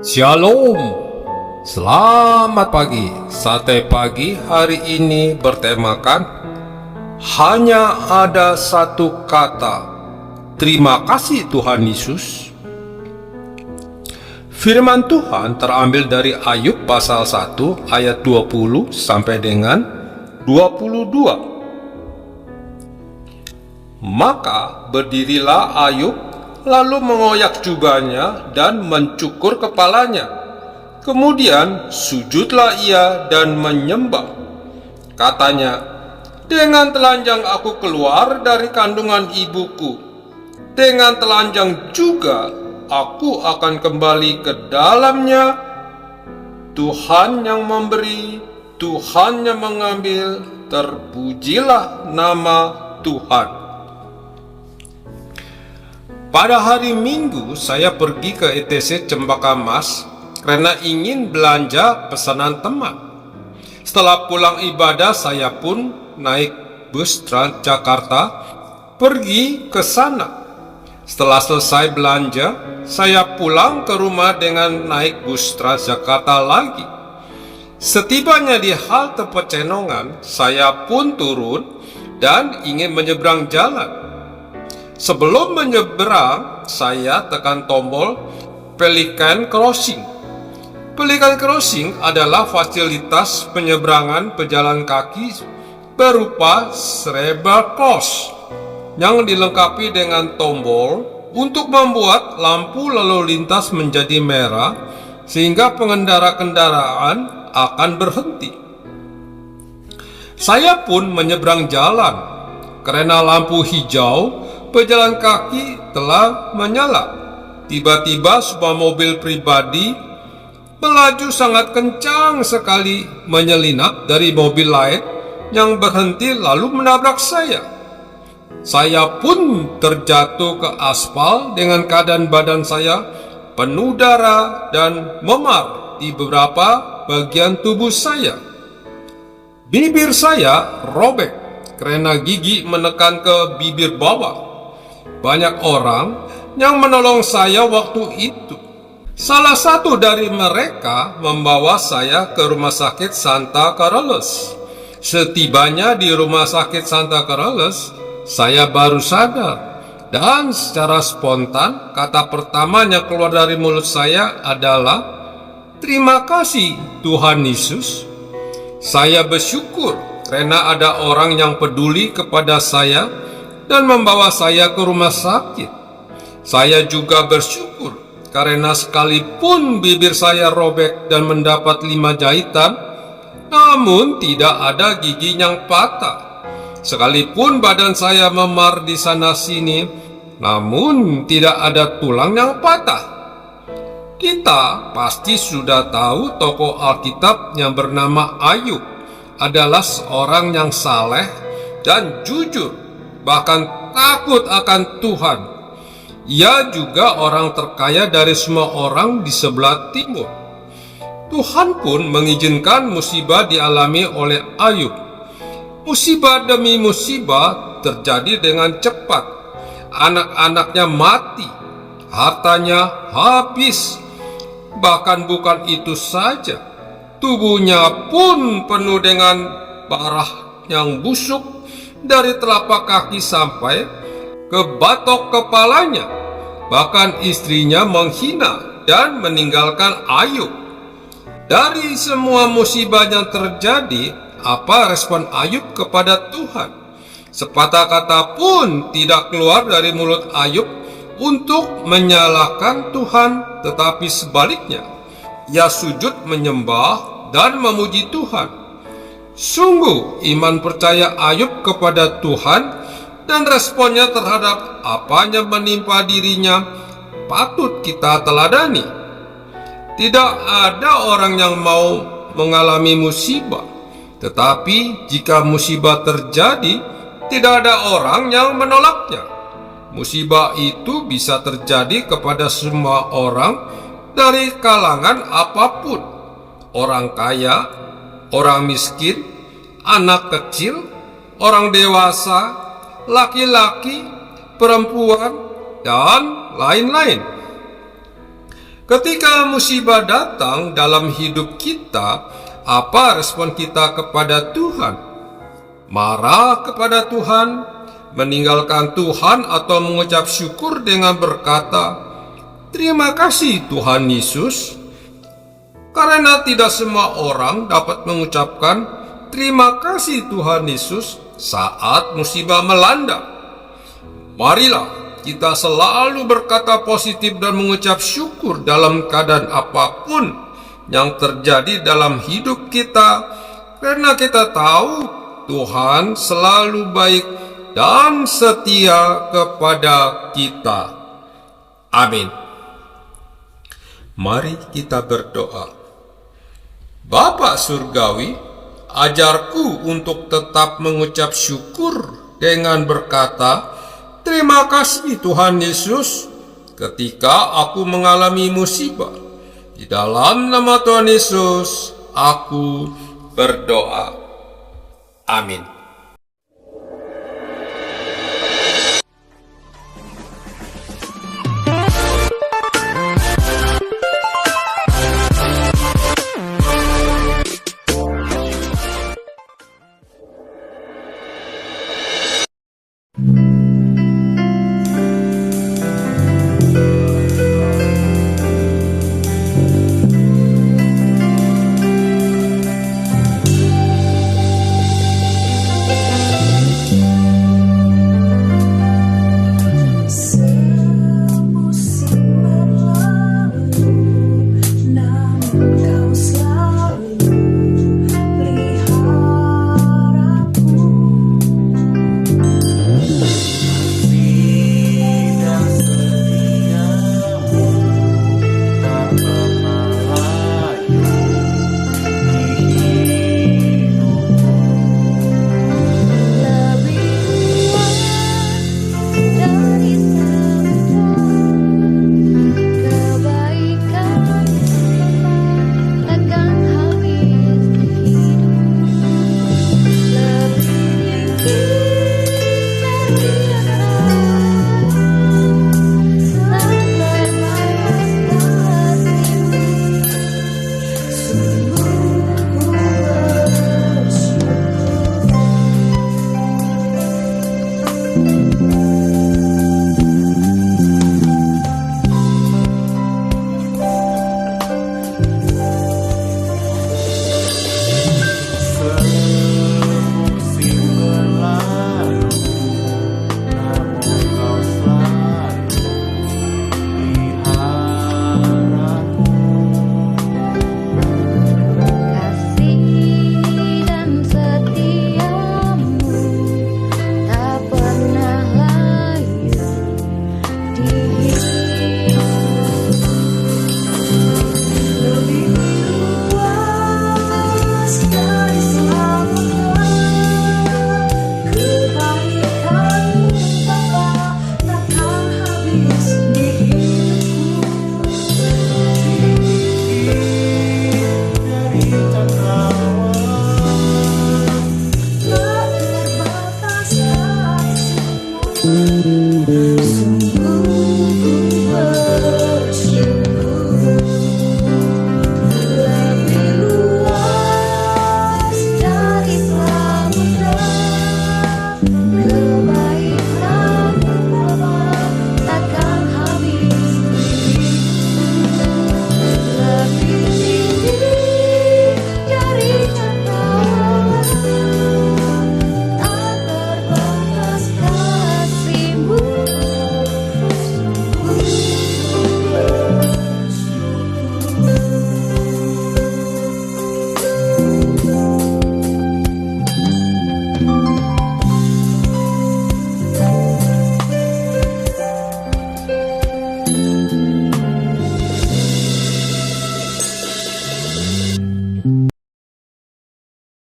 Shalom, selamat pagi. Sate pagi hari ini bertemakan hanya ada satu kata, terima kasih Tuhan Yesus. Firman Tuhan terambil dari Ayub pasal 1 ayat 20 sampai dengan 22. Maka berdirilah Ayub, lalu mengoyak jubahnya dan mencukur kepalanya. Kemudian sujudlah ia dan menyembah. Katanya, dengan telanjang aku keluar dari kandungan ibuku, dengan telanjang juga aku akan kembali ke dalamnya. Tuhan yang memberi, Tuhan yang mengambil, terpujilah nama Tuhan. Pada hari Minggu saya pergi ke ETC Cempaka Mas karena ingin belanja pesanan teman. Setelah pulang ibadah saya pun naik bus Transjakarta pergi ke sana. Setelah selesai belanja, saya pulang ke rumah dengan naik bus Transjakarta lagi. Setibanya di halte Pecenongan, saya pun turun dan ingin menyeberang jalan. Sebelum menyeberang, saya tekan tombol Pelican Crossing. Pelican Crossing adalah fasilitas penyeberangan pejalan kaki berupa cerebral cross yang dilengkapi dengan tombol untuk membuat lampu lalu lintas menjadi merah sehingga pengendara kendaraan akan berhenti. Saya pun menyeberang jalan karena lampu hijau pejalan kaki telah menyala. Tiba-tiba sebuah mobil pribadi melaju sangat kencang sekali menyelinap dari mobil lain yang berhenti lalu menabrak saya. Saya pun terjatuh ke aspal dengan keadaan badan saya penuh darah dan memar di beberapa bagian tubuh saya. Bibir saya robek karena gigi menekan ke bibir bawah. Banyak orang yang menolong saya waktu itu. Salah satu dari mereka membawa saya ke rumah sakit Santa Carolus. Setibanya di rumah sakit Santa Carolus, saya baru sadar. Dan secara spontan, kata pertama yang keluar dari mulut saya adalah, terima kasih Tuhan Yesus. Saya bersyukur karena ada orang yang peduli kepada saya dan membawa saya ke rumah sakit. Saya juga bersyukur karena sekalipun bibir saya robek dan mendapat 5 jahitan, namun tidak ada gigi yang patah. Sekalipun badan saya memar di sana sini, namun tidak ada tulang yang patah. Kita pasti sudah tahu tokoh Alkitab yang bernama Ayub adalah seorang yang saleh dan jujur, bahkan takut akan Tuhan. Ia juga orang terkaya dari semua orang di sebelah timur. Tuhan pun mengizinkan musibah dialami oleh Ayub. Musibah demi musibah terjadi dengan cepat. Anak-anaknya mati, hartanya habis. Bahkan bukan itu saja, tubuhnya pun penuh dengan darah yang busuk dari telapak kaki sampai ke batok kepalanya. Bahkan istrinya menghina dan meninggalkan Ayub. Dari semua musibah yang terjadi, apa respon Ayub kepada Tuhan? Sepatah kata pun tidak keluar dari mulut Ayub untuk menyalahkan Tuhan, tetapi sebaliknya, ia sujud menyembah dan memuji Tuhan. Sungguh iman percaya Ayub kepada Tuhan dan responnya terhadap apa yang menimpa dirinya patut kita teladani. Tidak ada orang yang mau mengalami musibah, tetapi jika musibah terjadi, tidak ada orang yang menolaknya. Musibah itu bisa terjadi kepada semua orang dari kalangan apapun. Orang kaya, orang miskin, anak kecil, orang dewasa, laki-laki, perempuan, dan lain-lain. Ketika musibah datang dalam hidup kita, apa respon kita kepada Tuhan? Marah kepada Tuhan, meninggalkan Tuhan, atau mengucap syukur dengan berkata, "Terima kasih Tuhan Yesus"? Karena tidak semua orang dapat mengucapkan terima kasih Tuhan Yesus saat musibah melanda. Marilah kita selalu berkata positif dan mengucap syukur dalam keadaan apapun yang terjadi dalam hidup kita, karena kita tahu Tuhan selalu baik dan setia kepada kita. Amin. Mari kita berdoa. Bapa Surgawi, ajarku untuk tetap mengucap syukur dengan berkata, "Terima kasih Tuhan Yesus" ketika aku mengalami musibah. Di dalam nama Tuhan Yesus, aku berdoa. Amin. Sungguh